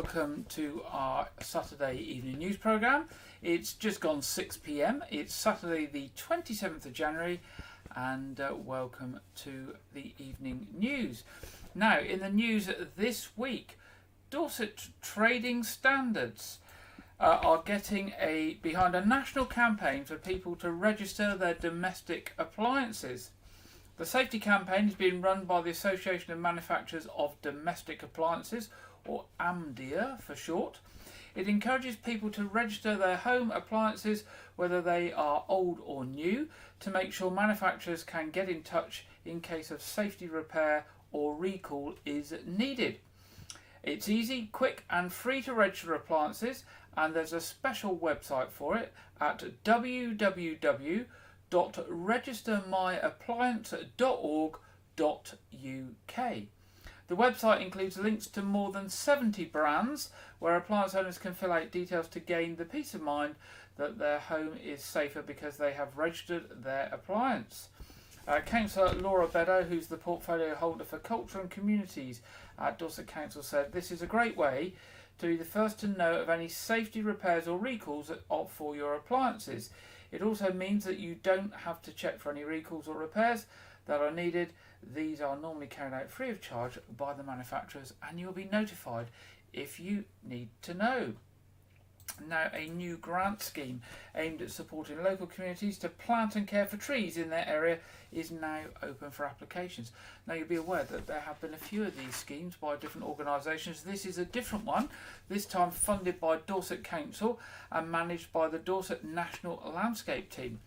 welcome to our Saturday evening news programme. It's just gone 6 p.m. It's Saturday the 27th of January and welcome to the evening news. Now, in the news this week, Dorset trading standards are getting behind a national campaign for people to register their domestic appliances. The safety campaign is being run by the Association of Manufacturers of Domestic Appliances, or AMDIA for short. It encourages people to register their home appliances, whether they are old or new, to make sure manufacturers can get in touch in case of safety repair or recall is needed. It's easy, quick and free to register appliances, and there's a special website for it at www.registermyappliance.org.uk. The website includes links to more than 70 brands where appliance owners can fill out details to gain the peace of mind that their home is safer because they have registered their appliance. Councillor Laura Beddow, who's the portfolio holder for Culture and Communities at Dorset Council, said this is a great way to be the first to know of any safety repairs or recalls for your appliances. It also means that you don't have to check for any recalls or repairs that are needed. These are normally carried out free of charge by the manufacturers, and you'll be notified if you need to know. Now, a new grant scheme aimed at supporting local communities to plant and care for trees in their area is now open for applications. Now, you'll be aware that there have been a few of these schemes by different organisations. This is a different one, this time funded by Dorset Council and managed by the Dorset National Landscape Team.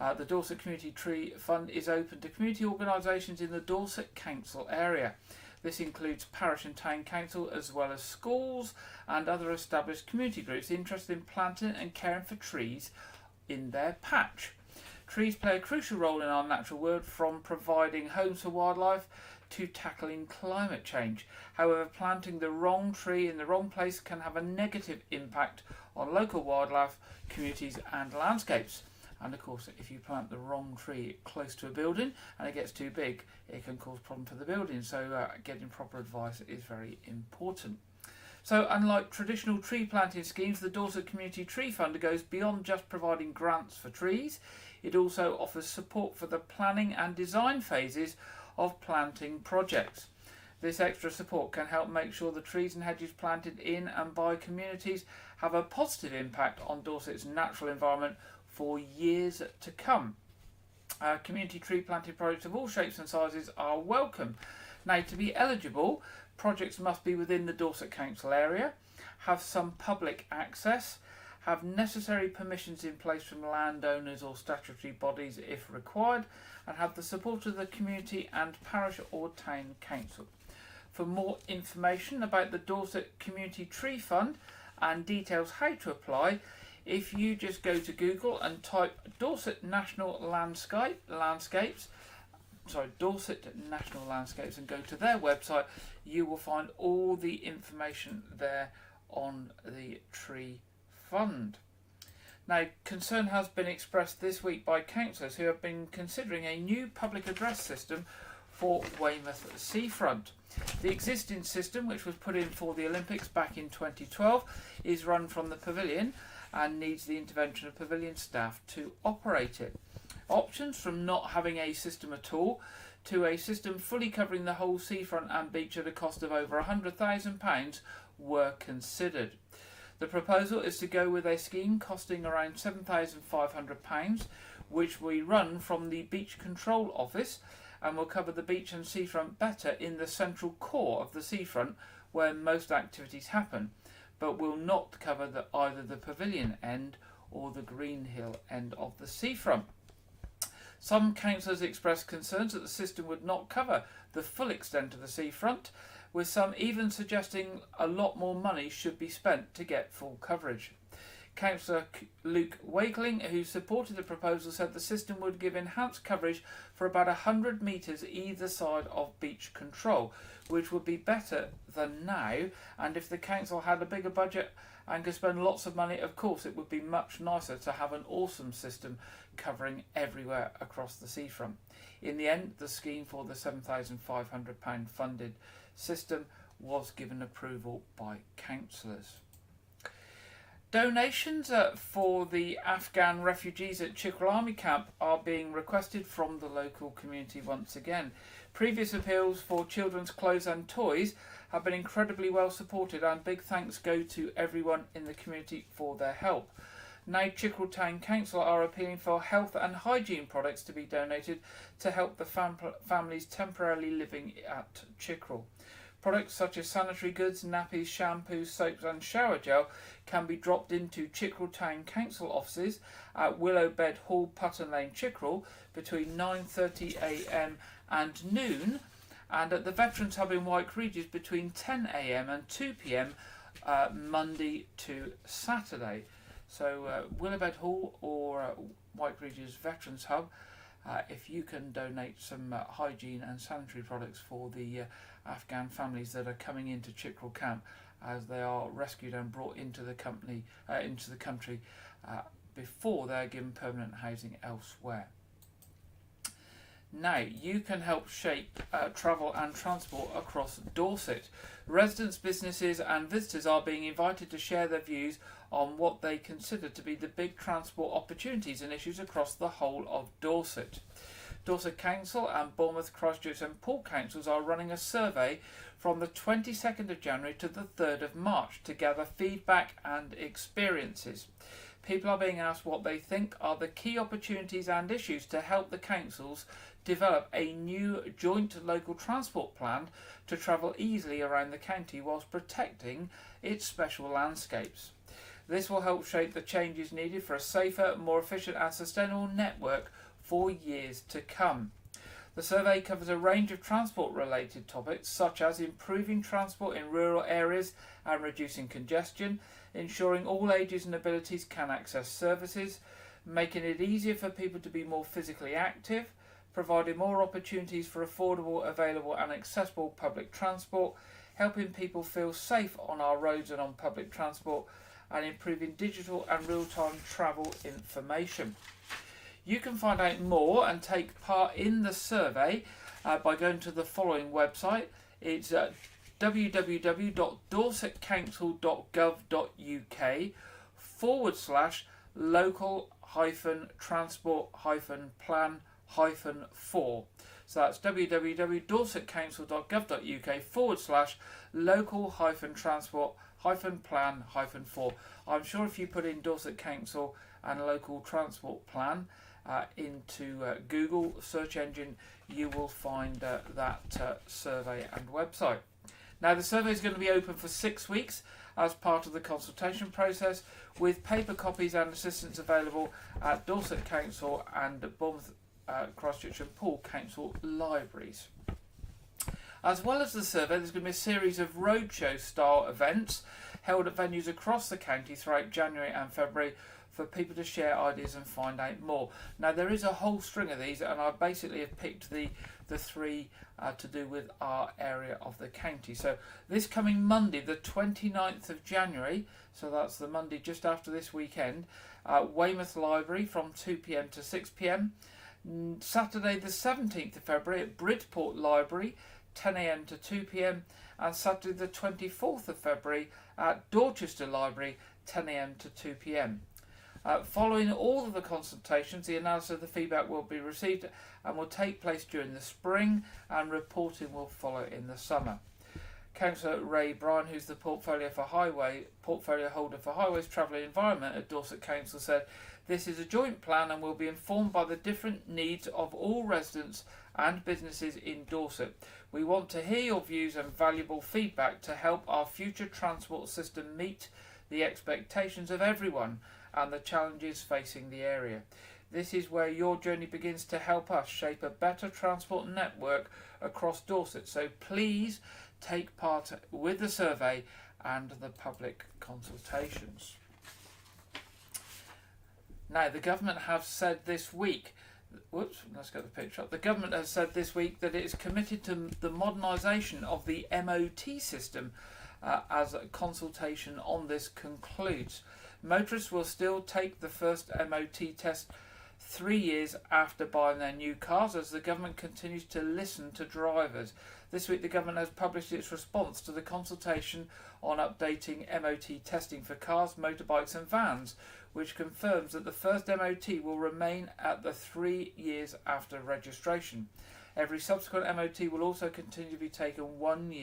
The Dorset Community Tree Fund is open to community organisations in the Dorset Council area. This includes parish and town council, as well as schools and other established community groups interested in planting and caring for trees in their patch. Trees play a crucial role in our natural world, from providing homes for wildlife to tackling climate change. However, planting the wrong tree in the wrong place can have a negative impact on local wildlife, communities and landscapes. And of course, if you plant the wrong tree close to a building and it gets too big, it can cause problems for the building. So getting proper advice is very important. So unlike traditional tree planting schemes, the Dorset Community Tree Fund goes beyond just providing grants for trees. It also offers support for the planning and design phases of planting projects. This extra support can help make sure the trees and hedges planted in and by communities have a positive impact on Dorset's natural environment for years to come. Community tree planting projects of all shapes and sizes are welcome. Now, to be eligible, projects must be within the Dorset Council area, have some public access, have necessary permissions in place from landowners or statutory bodies if required, and have the support of the community and parish or town council. For more information about the Dorset Community Tree Fund and details how to apply, if you just go to Google and type Dorset National Landscapes and go to their website, you will find all the information there on the Tree Fund. Now, concern has been expressed this week by councillors who have been considering a new public address system for Weymouth seafront. The existing system, which was put in for the Olympics back in 2012, is run from the pavilion and needs the intervention of pavilion staff to operate it. Options from not having a system at all to a system fully covering the whole seafront and beach at a cost of over £100,000 were considered. The proposal is to go with a scheme costing around £7,500, which we run from the Beach Control Office and will cover the beach and seafront better in the central core of the seafront where most activities happen, but will not cover either the pavilion end or the Green Hill end of the seafront. Some councillors expressed concerns that the system would not cover the full extent of the seafront, with some even suggesting a lot more money should be spent to get full coverage. Councillor Luke Wakeling, who supported the proposal, said the system would give enhanced coverage for about 100 metres either side of beach control, which would be better than now, and if the council had a bigger budget and could spend lots of money, of course it would be much nicer to have an awesome system covering everywhere across the seafront. In the end, the scheme for the £7,500 funded system was given approval by councillors. Donations for the Afghan refugees at Chickerell Army Camp are being requested from the local community once again. Previous appeals for children's clothes and toys have been incredibly well supported, and big thanks go to everyone in the community for their help. Now Chickerell Town Council are appealing for health and hygiene products to be donated to help the families temporarily living at Chickerell. Products such as sanitary goods, nappies, shampoos, soaps and shower gel can be dropped into Chickerell Town Council offices at Willowbed Hall, Putton Lane, Chickerell between 9:30 a.m. and noon, and at the Veterans Hub in Wyke, Regis between 10 a.m. and 2 p.m. Monday to Saturday. So Willowbed Hall or Wyke Regis Veterans Hub, if you can donate some hygiene and sanitary products for the Afghan families that are coming into Chickerell Camp as they are rescued and brought into the country before they're given permanent housing elsewhere. Now, you can help shape travel and transport across Dorset. Residents, businesses and visitors are being invited to share their views on what they consider to be the big transport opportunities and issues across the whole of Dorset. Dorset Council and Bournemouth, Christchurch and Poole Councils are running a survey from the 22nd of January to the 3rd of March to gather feedback and experiences. People are being asked what they think are the key opportunities and issues to help the councils develop a new joint local transport plan to travel easily around the county whilst protecting its special landscapes. This will help shape the changes needed for a safer, more efficient and sustainable network for years to come. The survey covers a range of transport-related topics such as improving transport in rural areas and reducing congestion, ensuring all ages and abilities can access services, making it easier for people to be more physically active, providing more opportunities for affordable, available and accessible public transport, helping people feel safe on our roads and on public transport, and improving digital and real-time travel information. You can find out more and take part in the survey by going to the following website. It's www.dorset.council.gov.uk/local-transport-plan-4. So that's www.dorset.council.gov.uk/local-transport-plan-4. I'm sure if you put in Dorset Council and local transport plan into Google search engine, you will find that survey and website. Now, the survey is going to be open for 6 weeks as part of the consultation process, with paper copies and assistance available at Dorset Council and Bournemouth, Christchurch and Poole Council libraries. As well as the survey, there's going to be a series of roadshow style events held at venues across the county throughout January and February for people to share ideas and find out more. Now, there is a whole string of these, and I basically have picked the three to do with our area of the county. So this coming Monday, the 29th of January, so that's the Monday just after this weekend, Weymouth Library from 2 p.m. to 6 p.m. Saturday the 17th of February at Bridport Library, 10 a.m. to 2 p.m. and Saturday the 24th of February at Dorchester Library, 10 a.m. to 2 p.m. Following all of the consultations, the analysis of the feedback will be received and will take place during the spring, and reporting will follow in the summer. Councillor Ray Bryan, who's the portfolio holder for Highways, Travel and Environment at Dorset Council, said, "This is a joint plan and will be informed by the different needs of all residents and businesses in Dorset. We want to hear your views and valuable feedback to help our future transport system meet the expectations of everyone and the challenges facing the area. This is where your journey begins to help us shape a better transport network across Dorset. So please take part with the survey and the public consultations." Now, the government have said this week, let's get the picture up. The government has said this week that it is committed to the modernisation of the MOT system as a consultation on this concludes. Motorists will still take the first MOT test 3 years after buying their new cars, as the government continues to listen to drivers. This week the government has published its response to the consultation on updating MOT testing for cars, motorbikes and vans, which confirms that the first MOT will remain at the 3 years after registration. Every subsequent MOT will also continue to be taken once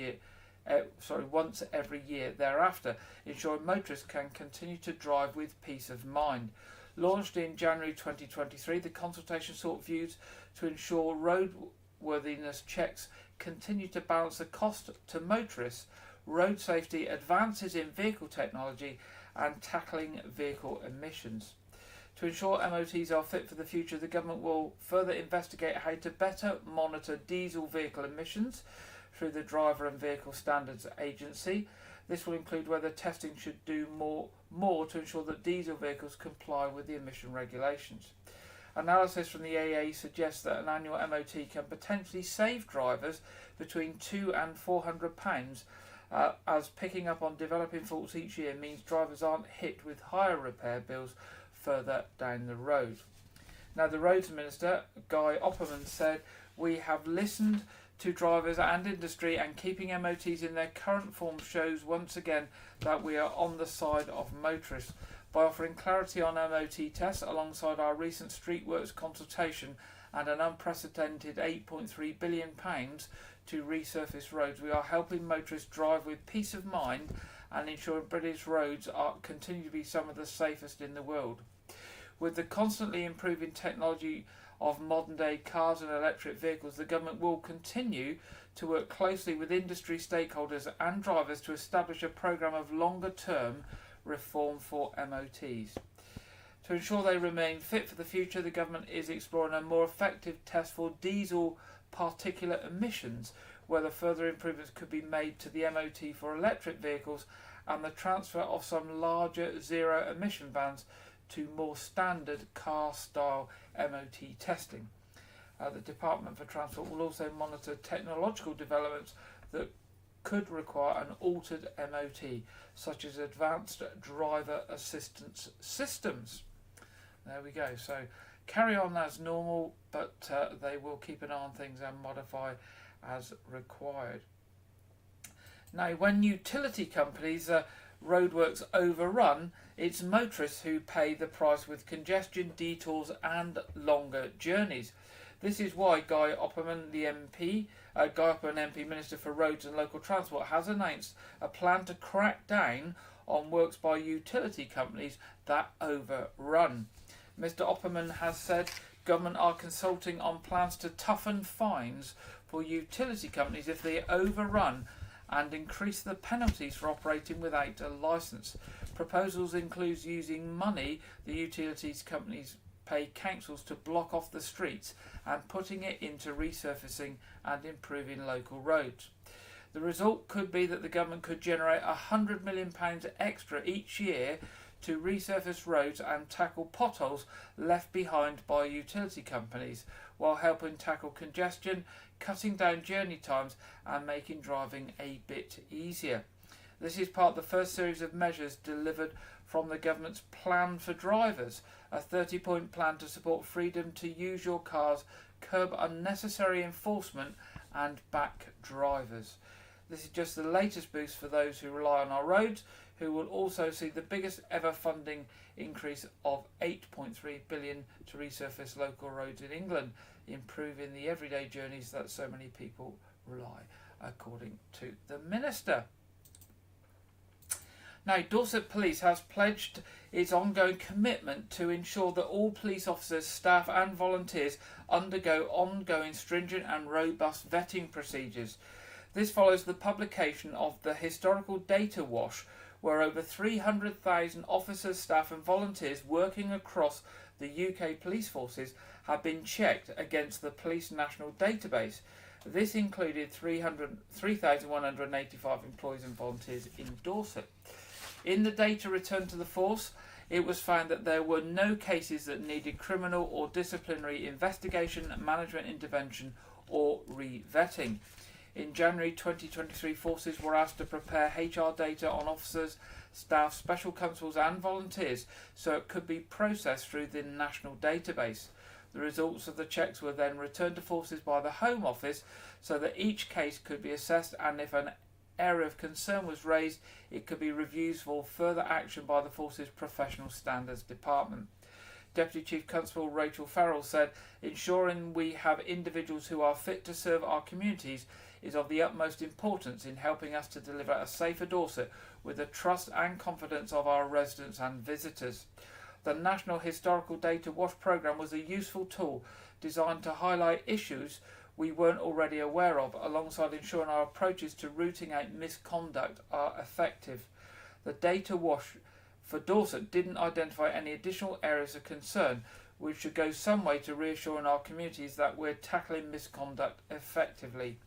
every year thereafter, ensuring motorists can continue to drive with peace of mind. Launched in January 2023, the consultation sought views to ensure roadworthiness checks continue to balance the cost to motorists, road safety, advances in vehicle technology and tackling vehicle emissions. To ensure MOTs are fit for the future, the government will further investigate how to better monitor diesel vehicle emissions through the Driver and Vehicle Standards Agency. This will include whether testing should do more to ensure that diesel vehicles comply with the emission regulations. Analysis from the AA suggests that an annual MOT can potentially save drivers between £200 and £400, as picking up on developing faults each year means drivers aren't hit with higher repair bills further down the road. Now, the Roads Minister, Guy Opperman, said, "We have listened to drivers and industry, and keeping MOTs in their current form shows once again that we are on the side of motorists. By offering clarity on MOT tests alongside our recent street works consultation and an unprecedented £8.3 billion to resurface roads, we are helping motorists drive with peace of mind and ensuring British roads continue to be some of the safest in the world. With the constantly improving technology of modern day cars and electric vehicles, the government will continue to work closely with industry stakeholders and drivers to establish a programme of longer term reform for MOTs. To ensure they remain fit for the future, the government is exploring a more effective test for diesel particulate emissions, whether further improvements could be made to the MOT for electric vehicles and the transfer of some larger zero emission vans to more standard car style MOT testing. The Department for Transport will also monitor technological developments that could require an altered MOT, such as advanced driver assistance systems. There we go. So carry on as normal, but they will keep an eye on things and modify as required. Now, when utility companies roadworks overrun, it's motorists who pay the price with congestion, detours and longer journeys. This is why Guy Opperman, MP, Minister for Roads and Local Transport, has announced a plan to crack down on works by utility companies that overrun. Mr Opperman has said government are consulting on plans to toughen fines for utility companies if they overrun and increase the penalties for operating without a licence. Proposals include using money the utilities companies pay councils to block off the streets and putting it into resurfacing and improving local roads. The result could be that the government could generate £100 million extra each year to resurface roads and tackle potholes left behind by utility companies, while helping tackle congestion, cutting down journey times and making driving a bit easier. This is part of the first series of measures delivered from the government's Plan for Drivers, a 30-point plan to support freedom to use your cars, curb unnecessary enforcement and back drivers. This is just the latest boost for those who rely on our roads, who will also see the biggest ever funding increase of £8.3 billion to resurface local roads in England, improving the everyday journeys that so many people rely, according to the Minister. Now, Dorset Police has pledged its ongoing commitment to ensure that all police officers, staff and volunteers undergo ongoing stringent and robust vetting procedures. This follows the publication of the historical data wash, where over 300,000 officers, staff and volunteers working across the UK police forces have been checked against the Police National Database. This included 3,185 employees and volunteers in Dorset. In the data returned to the force, it was found that there were no cases that needed criminal or disciplinary investigation, management intervention or re-vetting. In January 2023, forces were asked to prepare HR data on officers, staff, special constables and volunteers so it could be processed through the national database. The results of the checks were then returned to forces by the Home Office so that each case could be assessed, and if an area of concern was raised, it could be reviewed for further action by the force's Professional Standards Department. Deputy Chief Constable Rachel Farrell said, "Ensuring we have individuals who are fit to serve our communities is of the utmost importance in helping us to deliver a safer Dorset with the trust and confidence of our residents and visitors." The National Historical Data Wash Programme was a useful tool designed to highlight issues we weren't already aware of, alongside ensuring our approaches to rooting out misconduct are effective. The data wash for Dorset didn't identify any additional areas of concern, which should go some way to reassuring our communities that we're tackling misconduct effectively.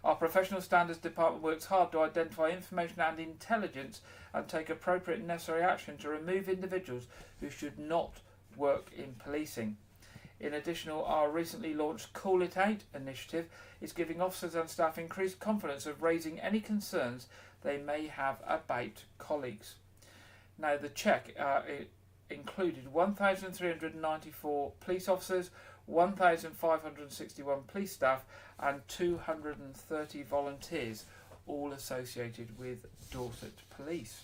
Our Professional Standards Department works hard to identify information and intelligence and take appropriate and necessary action to remove individuals who should not work in policing. In addition, our recently launched Call It Out initiative is giving officers and staff increased confidence of raising any concerns they may have about colleagues. Now, the check included 1,394 police officers, 1,561 police staff and 230 volunteers, all associated with Dorset Police.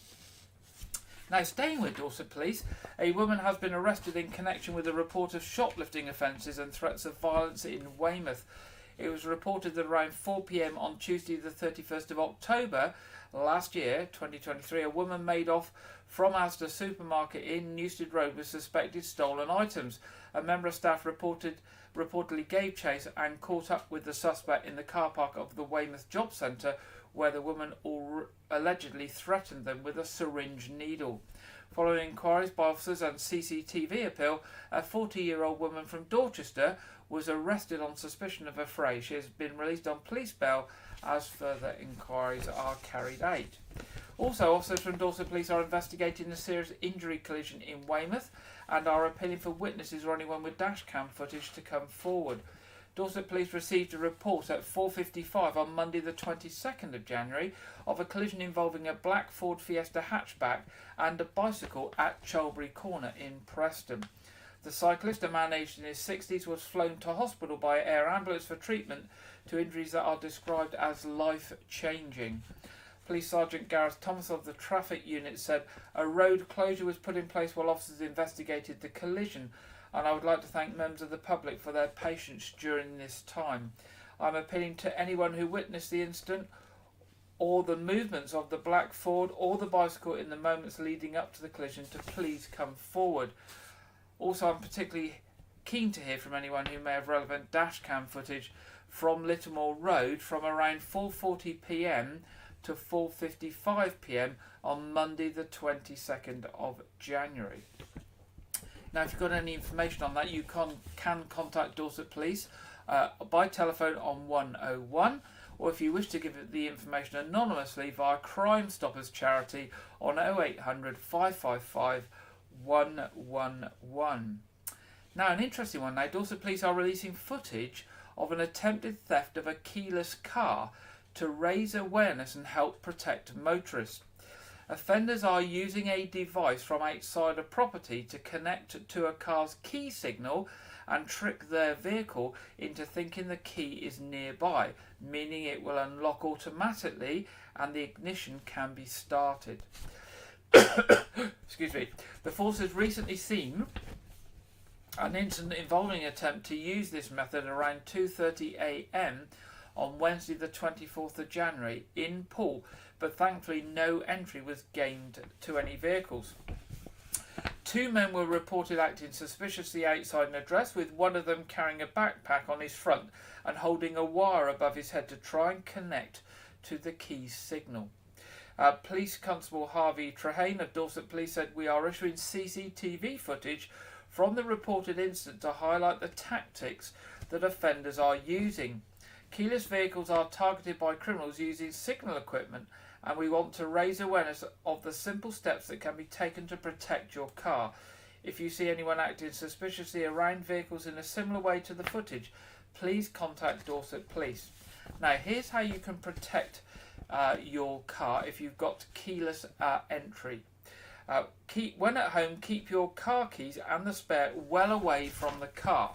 Now, staying with Dorset Police, a woman has been arrested in connection with a report of shoplifting offences and threats of violence in Weymouth. It was reported that around 4 p.m. on Tuesday the 31st of October last year, 2023, a woman made off from Asda supermarket in Newstead Road with suspected stolen items. A member of staff reportedly gave chase and caught up with the suspect in the car park of the Weymouth Job Centre, where the woman allegedly threatened them with a syringe needle. Following inquiries by officers and CCTV appeal, a 40-year-old woman from Dorchester was arrested on suspicion of a fray. She has been released on police bail as further inquiries are carried out. Also, officers from Dorset Police are investigating a serious injury collision in Weymouth and are appealing for witnesses or anyone with dashcam footage to come forward. Dorset Police received a report at 4:55 on Monday the 22nd of January of a collision involving a black Ford Fiesta hatchback and a bicycle at Cholbury Corner in Preston. The cyclist, a man aged in his 60s, was flown to hospital by air ambulance for treatment to injuries that are described as life-changing. Police Sergeant Gareth Thomas of the traffic unit said a road closure was put in place while officers investigated the collision, and I would like to thank members of the public for their patience during this time. I'm appealing to anyone who witnessed the incident or the movements of the black Ford or the bicycle in the moments leading up to the collision to please come forward. Also, I'm particularly keen to hear from anyone who may have relevant dashcam footage from Littlemore Road from around 4:40 p.m. to 4:55 p.m. on Monday the 22nd of January. Now, if you've got any information on that, you can contact Dorset Police by telephone on 101, or if you wish to give the information anonymously via Crime Stoppers Charity on 0800 555 111. Now, an interesting one now, Dorset Police are releasing footage of an attempted theft of a keyless car to raise awareness and help protect motorists. Offenders are using a device from outside a property to connect to a car's key signal and trick their vehicle into thinking the key is nearby, meaning it will unlock automatically and the ignition can be started. Excuse me. The force has recently seen an incident involving an attempt to use this method around 2:30 a.m. on Wednesday the 24th of January in Poole, but thankfully no entry was gained to any vehicles. 2 men were reported acting suspiciously outside an address, with one of them carrying a backpack on his front and holding a wire above his head to try and connect to the key signal. Police Constable Harvey Trehane of Dorset Police said, "We are issuing CCTV footage from the reported incident to highlight the tactics that offenders are using. Keyless vehicles are targeted by criminals using signal equipment, and we want to raise awareness of the simple steps that can be taken to protect your car. If you see anyone acting suspiciously around vehicles in a similar way to the footage, please contact Dorset Police." Now here's how you can protect your car if you've got keyless entry. When at home, keep your car keys and the spare well away from the car.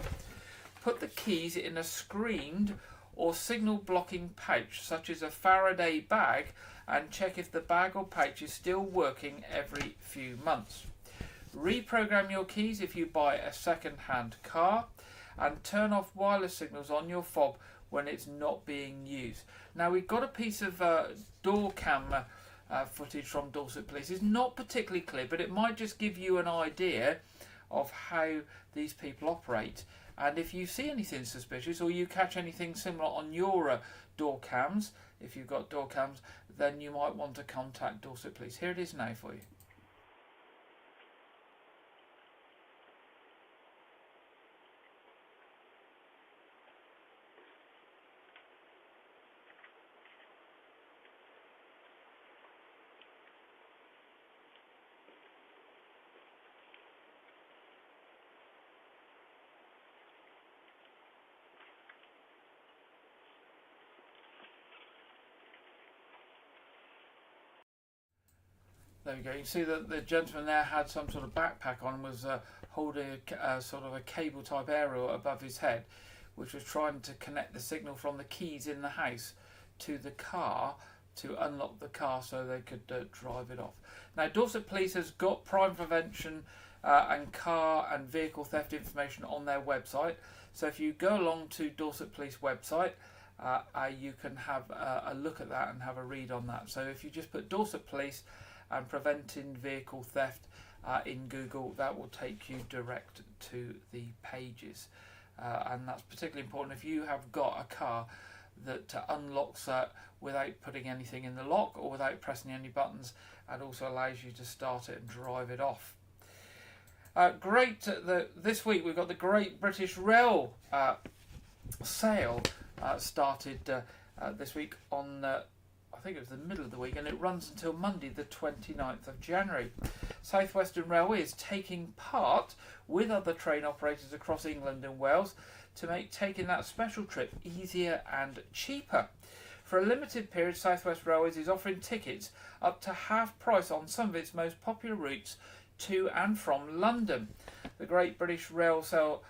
Put the keys in a screened or signal blocking pouch such as a Faraday bag, and check if the bag or pouch is still working every few months. Reprogram your keys if you buy a second-hand car, and turn off wireless signals on your fob when it's not being used. Now we've got a piece of door cam footage from Dorset Police. It's not particularly clear, but it might just give you an idea of how these people operate. And if you see anything suspicious or you catch anything similar on your door cams, if you've got door cams, then you might want to contact Dorset Police. Here it is now for you. There we go. You can see that the gentleman there had some sort of backpack on and was holding a sort of a cable type aerial above his head, which was trying to connect the signal from the keys in the house to the car to unlock the car so they could drive it off. Now Dorset Police has got crime prevention and car and vehicle theft information on their website. So if you go along to Dorset Police website, you can have a look at that and have a read on that. So if you just put Dorset Police and preventing vehicle theft in Google, that will take you direct to the pages. And that's particularly important if you have got a car that unlocks without putting anything in the lock or without pressing any buttons, and also allows you to start it and drive it off. This week we've got the Great British Rail sale started this week on I think it was the middle of the week, and it runs until Monday the 29th of January. South Western Railway is taking part with other train operators across England and Wales to make taking that special trip easier and cheaper. For a limited period, South West Railways is offering tickets up to half price on some of its most popular routes to and from London. The Great British Rail sale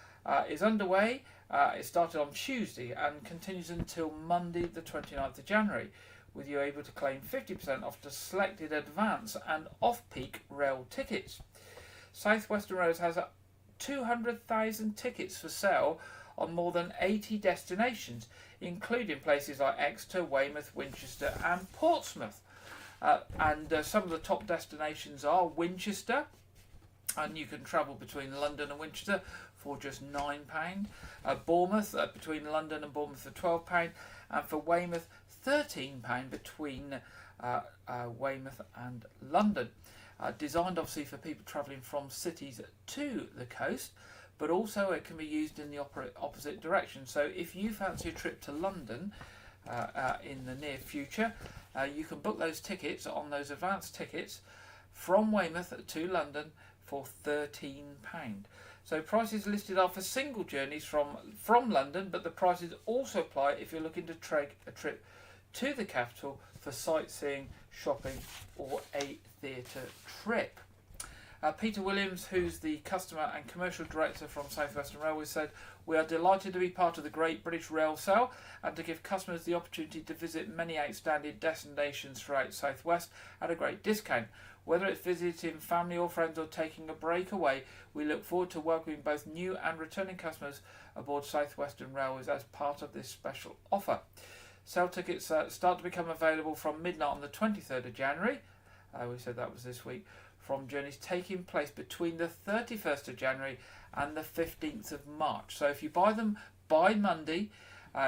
is underway. It started on Tuesday and continues until Monday the 29th of January, with you able to claim 50% off to selected advance and off-peak rail tickets. South Western Railways has 200,000 tickets for sale on more than 80 destinations, including places like Exeter, Weymouth, Winchester and Portsmouth. Some of the top destinations are Winchester, and you can travel between London and Winchester for just £9. Bournemouth, between London and Bournemouth for £12, and for Weymouth £13 between Weymouth and London. Designed obviously for people travelling from cities to the coast, but also it can be used in the opposite direction. So if you fancy a trip to London in the near future, you can book those tickets on those advanced tickets from Weymouth to London for £13. So prices listed are for single journeys from London, but the prices also apply if you're looking to take a trip to the capital for sightseeing, shopping or a theatre trip. Peter Williams, who's the Customer and Commercial Director from South Western Railway, said, "We are delighted to be part of the Great British Rail Sale and to give customers the opportunity to visit many outstanding destinations throughout South West at a great discount. Whether it's visiting family or friends or taking a break away, we look forward to welcoming both new and returning customers aboard South Western Railways as part of this special offer." Sale tickets start to become available from midnight on the 23rd of January. We said that was this week. From journeys taking place between the 31st of January and the 15th of March. So if you buy them by Monday,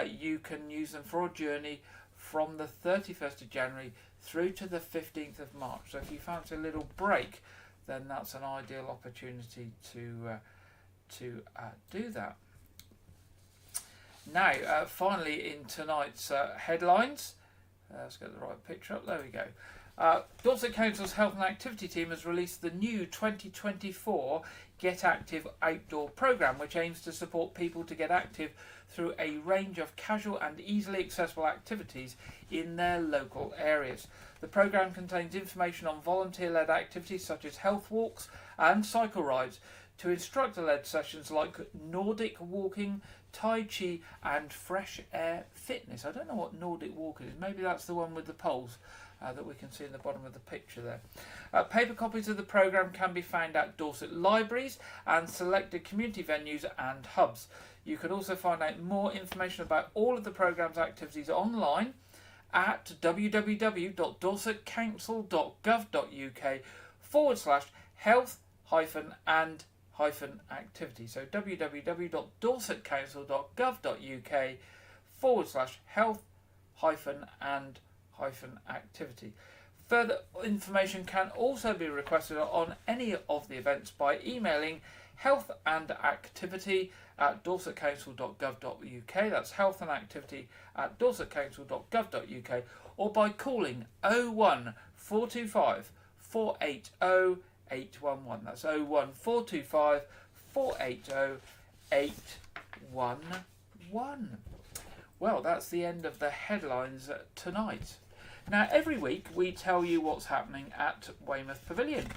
you can use them for a journey from the 31st of January through to the 15th of March. So if you fancy a little break, then that's an ideal opportunity to do that. Now, finally in tonight's headlines, let's get the right picture up, there we go. Dorset Council's Health and Activity team has released the new 2024 Get Active Outdoor programme, which aims to support people to get active through a range of casual and easily accessible activities in their local areas. The programme contains information on volunteer-led activities such as health walks and cycle rides, to instructor-led sessions like Nordic walking, Tai Chi and fresh air fitness. I don't know what Nordic walking is. Maybe that's the one with the poles that we can see in the bottom of the picture there. Paper copies of the programme can be found at Dorset libraries and selected community venues and hubs. You can also find out more information about all of the programme's activities online at www.dorsetcouncil.gov.uk/health-and-activity. So www.dorsetcouncil.gov.uk/health-and-activity. Further information can also be requested on any of the events by emailing healthandactivity@dorsetcouncil.gov.uk. That's healthandactivity@dorsetcouncil.gov.uk, or by calling 01425 480 811. That's 01425 480 811. Well, that's the end of the headlines tonight. Now, every week we tell you what's happening at Weymouth Pavilion.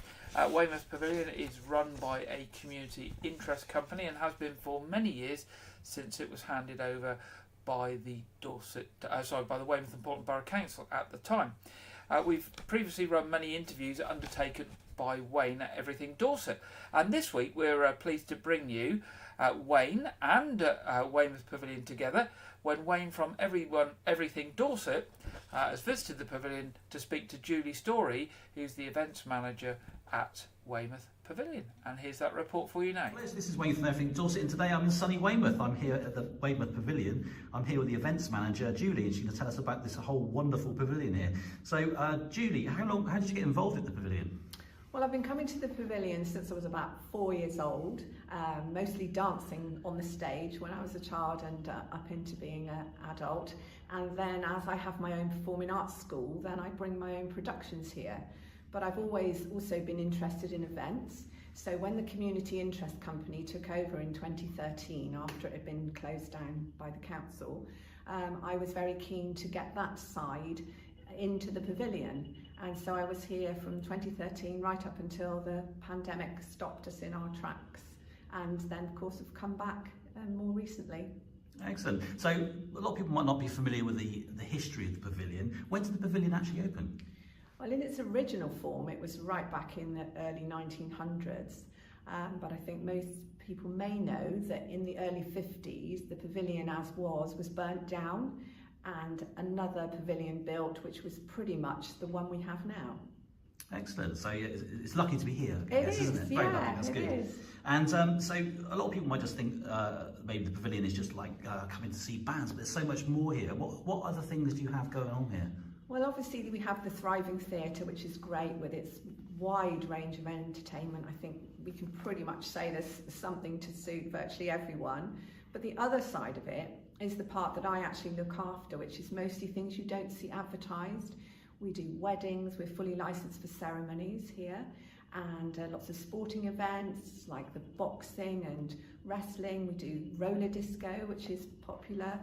Weymouth Pavilion is run by a community interest company and has been for many years, since it was handed over by the Weymouth and Portland Borough Council at the time. We've previously run many interviews undertaken by Wayne at Everything Dorset, and this week we're pleased to bring you Wayne and Weymouth Pavilion together, when Wayne from Everything Dorset has visited the pavilion to speak to Julie Story, who's the events manager at Weymouth Pavilion. And here's that report for you now. This is Wayne from Everything Dorset, and today I'm in sunny Weymouth. I'm here at the Weymouth Pavilion. I'm here with the events manager, Julie, and she's going to tell us about this whole wonderful pavilion here. So, Julie, how did you get involved with the pavilion? Well, I've been coming to the pavilion since I was about 4 years old, mostly dancing on the stage when I was a child and up into being an adult. And then as I have my own performing arts school, then I bring my own productions here. But I've always also been interested in events. So when the Community Interest Company took over in 2013, after it had been closed down by the council, I was very keen to get that side into the pavilion. And so I was here from 2013 right up until the pandemic stopped us in our tracks. And then, of course, have come back more recently. Excellent. So a lot of people might not be familiar with the history of the pavilion. When did the pavilion actually open? Well, in its original form, it was right back in the early 1900s. But I think most people may know that in the early 50s, the pavilion as was burnt down, and another pavilion built, which was pretty much the one we have now. Excellent. So it's lucky to be here, I guess, isn't it? Yeah, very lucky. That's it good. is. And so a lot of people might just think maybe the pavilion is just like coming to see bands, but there's so much more here. What other things do you have going on here? Well, obviously we have the thriving theatre, which is great with its wide range of entertainment. I think we can pretty much say there's something to suit virtually everyone. But the other side of it is the part that I actually look after, which is mostly things you don't see advertised. We do weddings, we're fully licensed for ceremonies here, and lots of sporting events like the boxing and wrestling. We do roller disco, which is popular,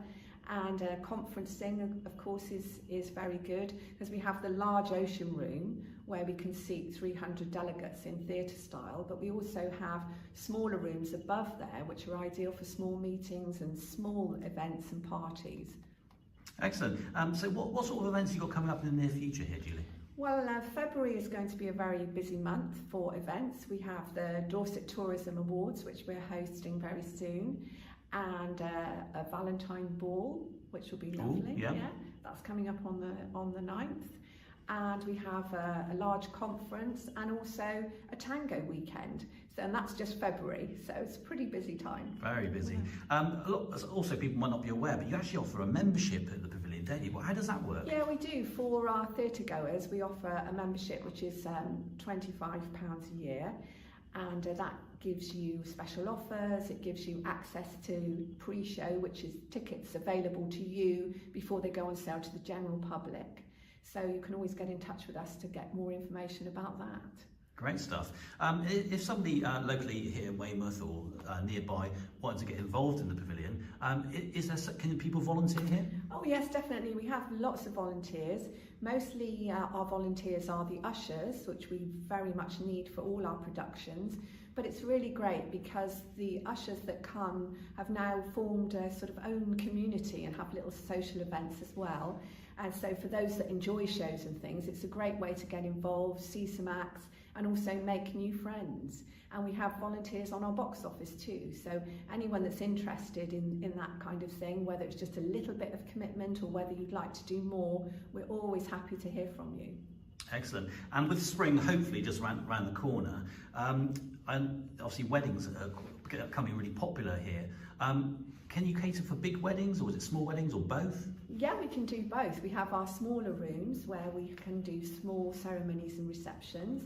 and conferencing, of course, is very good, because we have the large ocean room where we can seat 300 delegates in theatre style, but we also have smaller rooms above there which are ideal for small meetings and small events and parties. Excellent. So what sort of events have you got coming up in the near future here, Julie? Well, February is going to be a very busy month for events. We have the Dorset Tourism Awards, which we're hosting very soon, and a Valentine Ball, which will be lovely. Ooh, yeah. That's coming up on the 9th. And we have a large conference and also a tango weekend. And that's just February, so it's a pretty busy time. Very busy. Also, people might not be aware, but you actually offer a membership at the pavilion, don't you? Well, how does that work? Yeah, we do. For our theatre goers, we offer a membership which is £25 a year, and that gives you special offers. It gives you access to pre-show, which is tickets available to you before they go on sale to the general public. So you can always get in touch with us to get more information about that. Great stuff. If somebody locally here in Weymouth or nearby wanted to get involved in the pavilion, can people volunteer here? Oh yes, definitely. We have lots of volunteers. Mostly our volunteers are the ushers, which we very much need for all our productions. But it's really great because the ushers that come have now formed a sort of own community and have little social events as well. And so for those that enjoy shows and things, it's a great way to get involved, see some acts, and also make new friends. And we have volunteers on our box office too. So anyone that's interested in that kind of thing, whether it's just a little bit of commitment or whether you'd like to do more, we're always happy to hear from you. Excellent. And with spring hopefully just round the corner, and obviously weddings are becoming really popular here. Can you cater for big weddings, or is it small weddings, or both? Yeah, we can do both. We have our smaller rooms where we can do small ceremonies and receptions.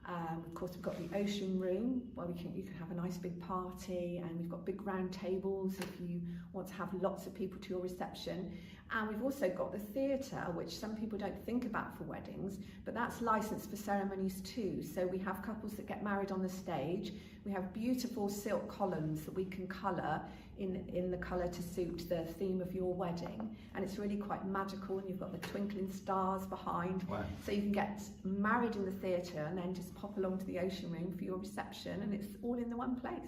Of course, we've got the ocean room where you can have a nice big party, and we've got big round tables if you want to have lots of people to your reception. And we've also got the theatre, which some people don't think about for weddings, but that's licensed for ceremonies too. So we have couples that get married on the stage. We have beautiful silk columns that we can colour in the colour to suit the theme of your wedding, and it's really quite magical, and you've got the twinkling stars behind. Wow. So you can get married in the theatre and then just pop along to the ocean room for your reception, and it's all in the one place.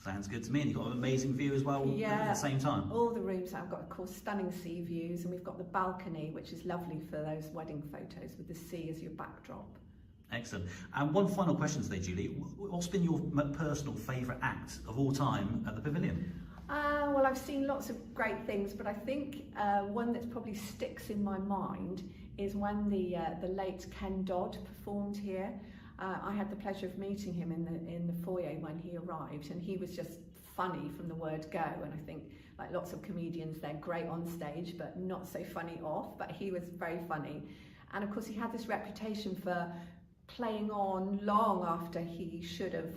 Sounds good to me. And you've got an amazing view as well at the same time. All the rooms have got, of course, stunning sea views, and we've got the balcony, which is lovely for those wedding photos with the sea as your backdrop. Excellent. And one final question today, Julie. What's been your personal favourite act of all time at the Pavilion? Well, I've seen lots of great things, but I think one that probably sticks in my mind is when the late Ken Dodd performed here. I had the pleasure of meeting him in the foyer when he arrived, and he was just funny from the word go. And I think, like lots of comedians, they're great on stage, but not so funny off. But he was very funny, and of course, he had this reputation for playing on long after he should have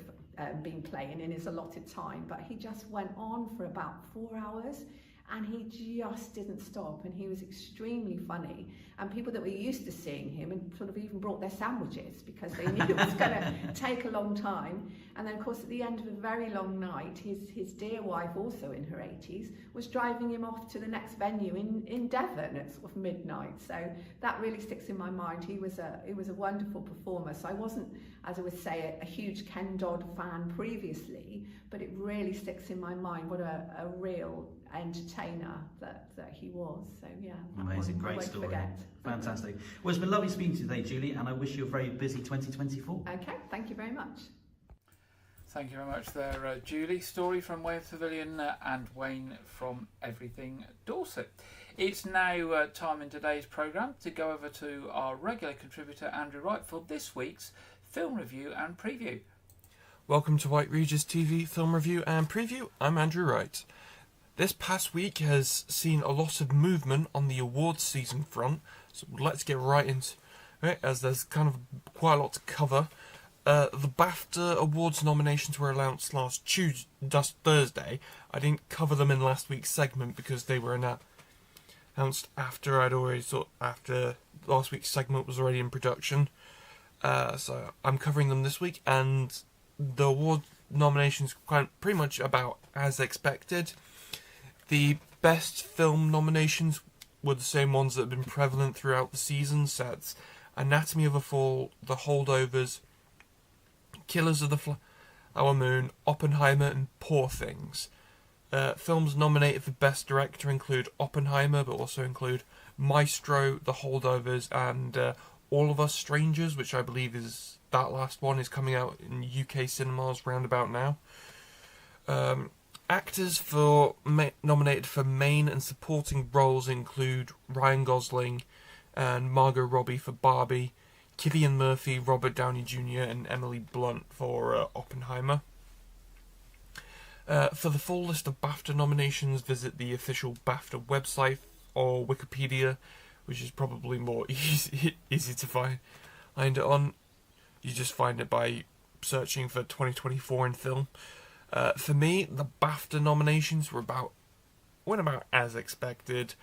been playing in his allotted time, but he just went on for about 4 hours, and he just didn't stop, and he was extremely funny. And people that were used to seeing him and sort of even brought their sandwiches because they knew it was going to take a long time. And then, of course, at the end of a very long night, his dear wife, also in her 80s, was driving him off to the next venue in Devon at sort of midnight. So that really sticks in my mind. He was a wonderful performer. So I wasn't, as I would say, a huge Ken Dodd fan previously, but it really sticks in my mind what a real entertainer that he was. So yeah, amazing, great story. Fantastic. Well, it's been lovely speaking to you today, Julie, and I wish you a very busy 2024. Okay, thank you very much. Thank you very much there, Julie. Story from Weymouth Pavilion and Wayne from Everything Dorset. It's now time in today's programme to go over to our regular contributor Andrew Wright for this week's film review and preview. Welcome to Wyke Regis TV film review and preview. I'm Andrew Wright. This past week has seen a lot of movement on the awards season front, so let's get right into it, as there's kind of quite a lot to cover. The BAFTA awards nominations were announced last Thursday. I didn't cover them in last week's segment because they were announced after after last week's segment was already in production. So I'm covering them this week, and the award nominations pretty much about as expected. The best film nominations were the same ones that have been prevalent throughout the season. So that's Anatomy of a Fall, The Holdovers, Killers of the Flower Moon, Oppenheimer, and Poor Things. Films nominated for Best Director include Oppenheimer, but also include Maestro, The Holdovers, and All of Us Strangers, which I believe is that last one is coming out in UK cinemas roundabout now. Actors nominated for main and supporting roles include Ryan Gosling and Margot Robbie for Barbie, Cillian Murphy, Robert Downey Jr. and Emily Blunt for Oppenheimer. For the full list of BAFTA nominations, visit the official BAFTA website or Wikipedia, which is probably more easy to find it on. You just find it by searching for 2024 in film. For me, the BAFTA nominations went about as expected.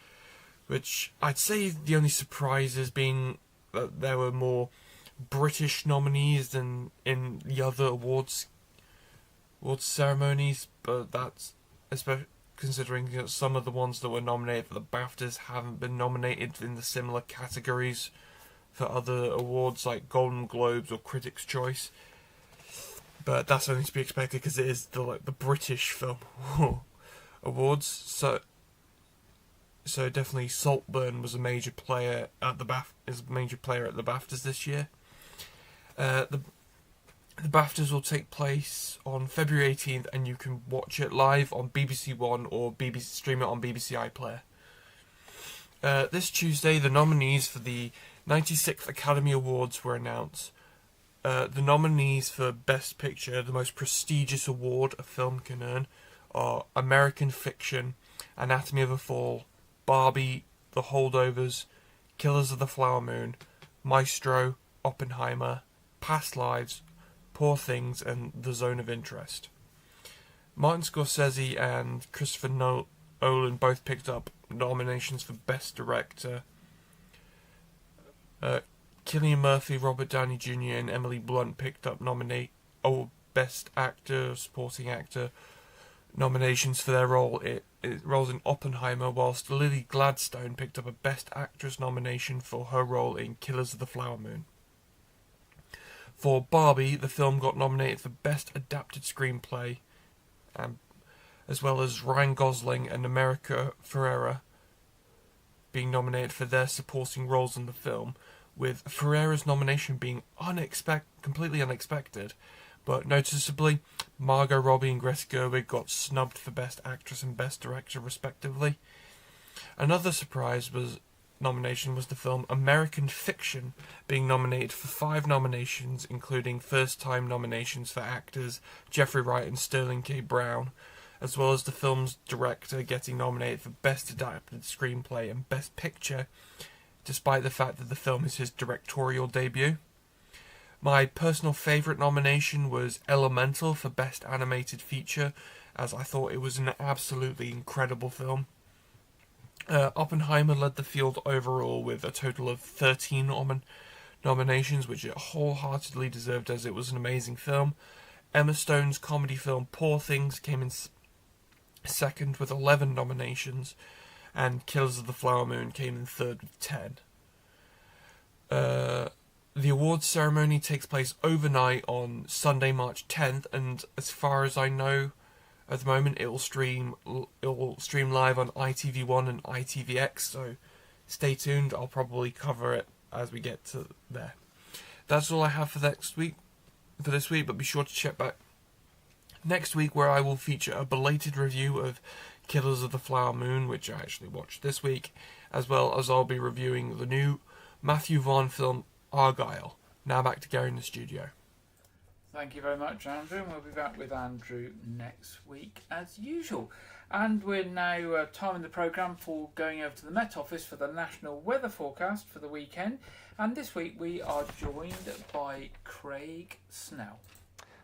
which I'd say the only surprises being that there were more British nominees than in the other awards ceremonies, but that's especially considering some of the ones that were nominated for the BAFTAs haven't been nominated in the similar categories for other awards like Golden Globes or Critics' Choice. But that's only to be expected because it is the British Film Awards. So definitely Saltburn was a major player at the BAFTAs this year. The BAFTAs will take place on February 18th, and you can watch it live on BBC One or stream it on BBC iPlayer. This Tuesday, the nominees for the 96th Academy Awards were announced. The nominees for Best Picture, the most prestigious award a film can earn, are American Fiction, Anatomy of a Fall, Barbie, The Holdovers, Killers of the Flower Moon, Maestro, Oppenheimer, Past Lives, Poor Things, and The Zone of Interest. Martin Scorsese and Christopher Nolan both picked up nominations for Best Director. Cillian Murphy, Robert Downey Jr. and Emily Blunt picked up Best Actor, Supporting Actor nominations for their roles in Oppenheimer, whilst Lily Gladstone picked up a Best Actress nomination for her role in Killers of the Flower Moon. For Barbie, the film got nominated for Best Adapted Screenplay, as well as Ryan Gosling and America Ferrera being nominated for their supporting roles in the film, with Ferrera's nomination being completely unexpected, but noticeably, Margot Robbie and Greta Gerwig got snubbed for Best Actress and Best Director respectively. Another surprise nomination was the film American Fiction, being nominated for 5 nominations, including first-time nominations for actors Jeffrey Wright and Sterling K. Brown, as well as the film's director getting nominated for Best Adapted Screenplay and Best Picture, despite the fact that the film is his directorial debut. My personal favourite nomination was Elemental for Best Animated Feature, as I thought it was an absolutely incredible film. Oppenheimer led the field overall with a total of 13 nominations, which it wholeheartedly deserved as it was an amazing film. Emma Stone's comedy film Poor Things came in second with 11 nominations, and Killers of the Flower Moon came in third with 10. The awards ceremony takes place overnight on Sunday, March 10th, and as far as I know, at the moment it will stream live on ITV1 and ITVX, so stay tuned. I'll probably cover it as we get to there. That's all I have for this week, but be sure to check back next week, where I will feature a belated review of Killers of the Flower Moon, which I actually watched this week, as well as I'll be reviewing the new Matthew Vaughn film Argyle. Now back to Gary in the studio. Thank you very much, Andrew, and we'll be back with Andrew next week as usual. And we're now timing the programme for going over to the Met Office for the national weather forecast for the weekend. And this week we are joined by Craig Snell.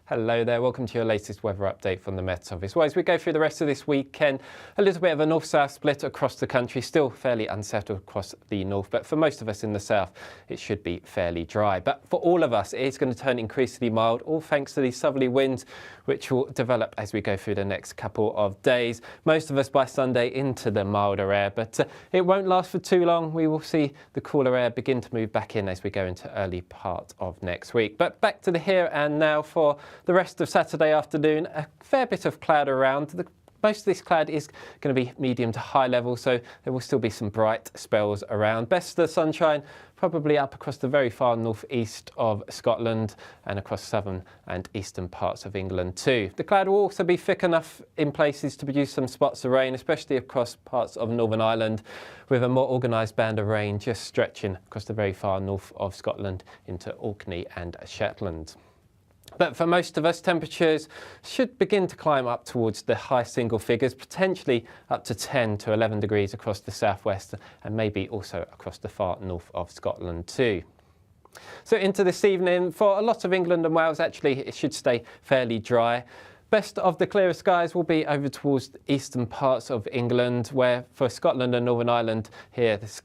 Hello there, welcome to your latest weather update from the Met Office. Well, as we go through the rest of this weekend, a little bit of a north-south split across the country, still fairly unsettled across the north, but for most of us in the south, it should be fairly dry. But for all of us, it is going to turn increasingly mild, all thanks to these southerly winds, which will develop as we go through the next couple of days. Most of us by Sunday into the milder air, but it won't last for too long. We will see the cooler air begin to move back in as we go into early part of next week. But back to the here and now for the rest of Saturday afternoon, a fair bit of cloud around. Most of this cloud is going to be medium to high level, so there will still be some bright spells around. Best of the sunshine probably up across the very far northeast of Scotland and across southern and eastern parts of England too. The cloud will also be thick enough in places to produce some spots of rain, especially across parts of Northern Ireland, with a more organised band of rain just stretching across the very far north of Scotland into Orkney and Shetland. But for most of us, temperatures should begin to climb up towards the high single figures, potentially up to 10 to 11 degrees across the southwest and maybe also across the far north of Scotland too. So into this evening, for a lot of England and Wales, actually, it should stay fairly dry. Best of the clearer skies will be over towards the eastern parts of England, where for Scotland and Northern Ireland here, the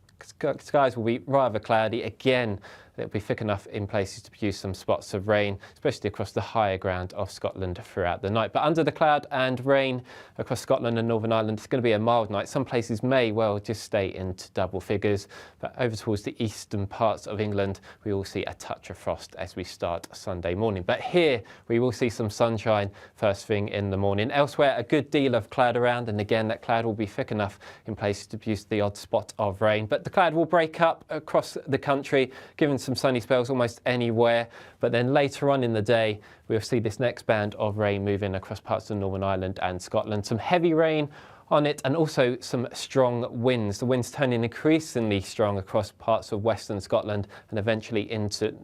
skies will be rather cloudy again. It'll be thick enough in places to produce some spots of rain, especially across the higher ground of Scotland throughout the night. But under the cloud and rain across Scotland and Northern Ireland, it's going to be a mild night. Some places may well just stay into double figures. But over towards the eastern parts of England, we will see a touch of frost as we start Sunday morning. But here we will see some sunshine first thing in the morning. Elsewhere, a good deal of cloud around. And again, that cloud will be thick enough in places to produce the odd spot of rain. But the cloud will break up across the country, giving some sunny spells almost anywhere, but then later on in the day we'll see this next band of rain moving across parts of Northern Ireland and Scotland. Some heavy rain on it and also some strong winds. The winds turning increasingly strong across parts of western Scotland and eventually into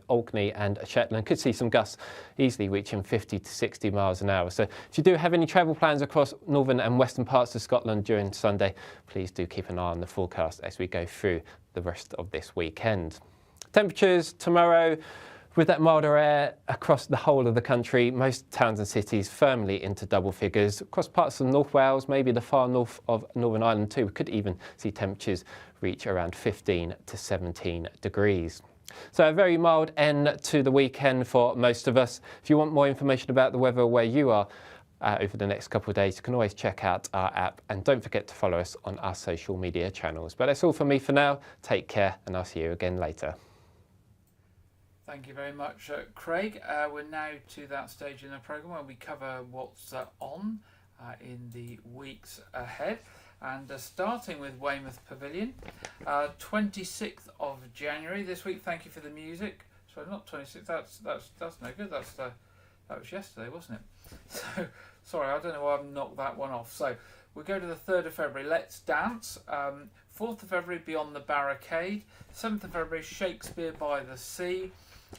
Orkney and Shetland. Could see some gusts easily reaching 50 to 60 miles an hour. So if you do have any travel plans across northern and western parts of Scotland during Sunday, please do keep an eye on the forecast as we go through the rest of this weekend. Temperatures tomorrow, with that milder air across the whole of the country, most towns and cities firmly into double figures. Across parts of North Wales, maybe the far north of Northern Ireland too, we could even see temperatures reach around 15 to 17 degrees. So a very mild end to the weekend for most of us. If you want more information about the weather where you are over the next couple of days, you can always check out our app, and don't forget to follow us on our social media channels. But that's all from me for now. Take care, and I'll see you again later. Thank you very much, Craig. We're now to that stage in the programme where we cover what's on in the weeks ahead. And starting with Weymouth Pavilion, 26th of January this week. Thank you for the music. Sorry, not 26th. That's no good. That was yesterday, wasn't it? So sorry, I don't know why I've knocked that one off. So we go to the 3rd of February. Let's Dance. 4th of February, Beyond the Barricade. 7th of February, Shakespeare by the Sea.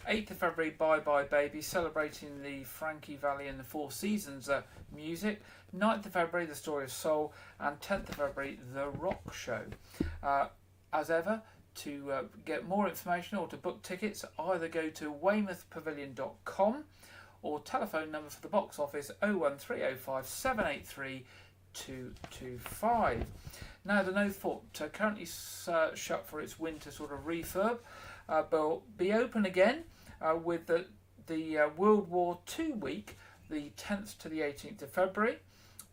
8th of February, Bye Bye Baby, celebrating the Frankie Valli and the Four Seasons music. 9th of February, The Story of Soul. And 10th of February, The Rock Show. As ever, to get more information or to book tickets, either go to weymouthpavilion.com or telephone number for the box office 01305 783 225. Now, the Knowth Fort currently shut for its winter sort of refurb, but will be open again with the World War II week, the 10th to the 18th of February.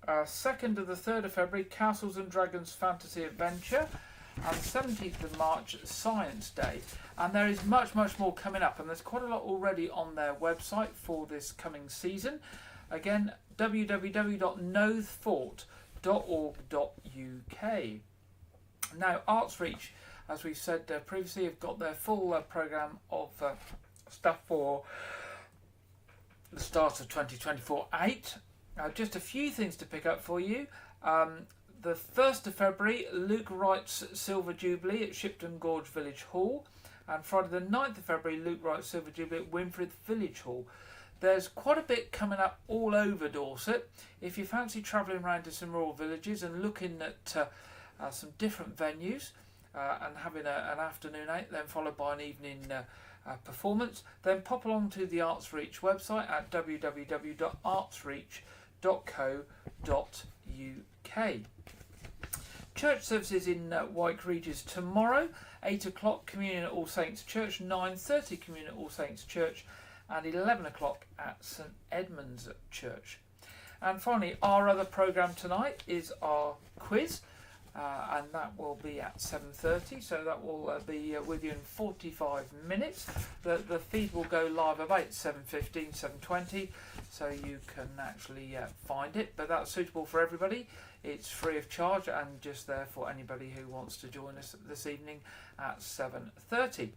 2nd to the 3rd of February, Castles and Dragons Fantasy Adventure. And 17th of March, Science Day. And there is much more coming up, and there's quite a lot already on their website for this coming season. Again, www.knowthfort.org.uk. Now, ArtsReach, as we've said previously, have got their full programme of stuff for the start of 2024 out. Just a few things to pick up for you. The 1st of February, Luke Wright's Silver Jubilee at Shipton Gorge Village Hall. And Friday the 9th of February, Luke Wright's Silver Jubilee at Winfrith Village Hall. There's quite a bit coming up all over Dorset. If you fancy travelling around to some rural villages and looking at some different venues and having an afternoon out, then followed by an evening performance, then pop along to the ArtsReach website at www.artsreach.co.uk. Church services in Wyke, Regis tomorrow, 8 o'clock Communion at All Saints Church, 9:30 Communion at All Saints Church, and 11 o'clock at St Edmund's Church. And finally, our other programme tonight is our quiz, and that will be at 7:30, so that will be with you in 45 minutes. The feed will go live about 7:15, 7:20, so you can actually find it, but that's suitable for everybody. It's free of charge and just there for anybody who wants to join us this evening at 7:30.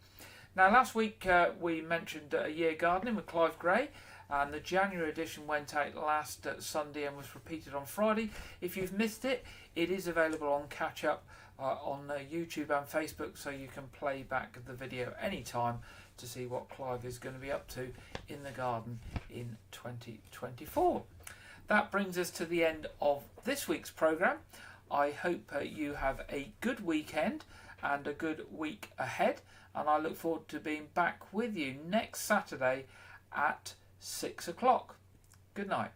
Now, last week we mentioned a year gardening with Clive Gray, and the January edition went out last Sunday and was repeated on Friday. If you've missed it, it is available on catch up on YouTube and Facebook, so you can play back the video anytime to see what Clive is going to be up to in the garden in 2024. That brings us to the end of this week's programme. I hope you have a good weekend and a good week ahead, and I look forward to being back with you next Saturday at 6 o'clock. Good night.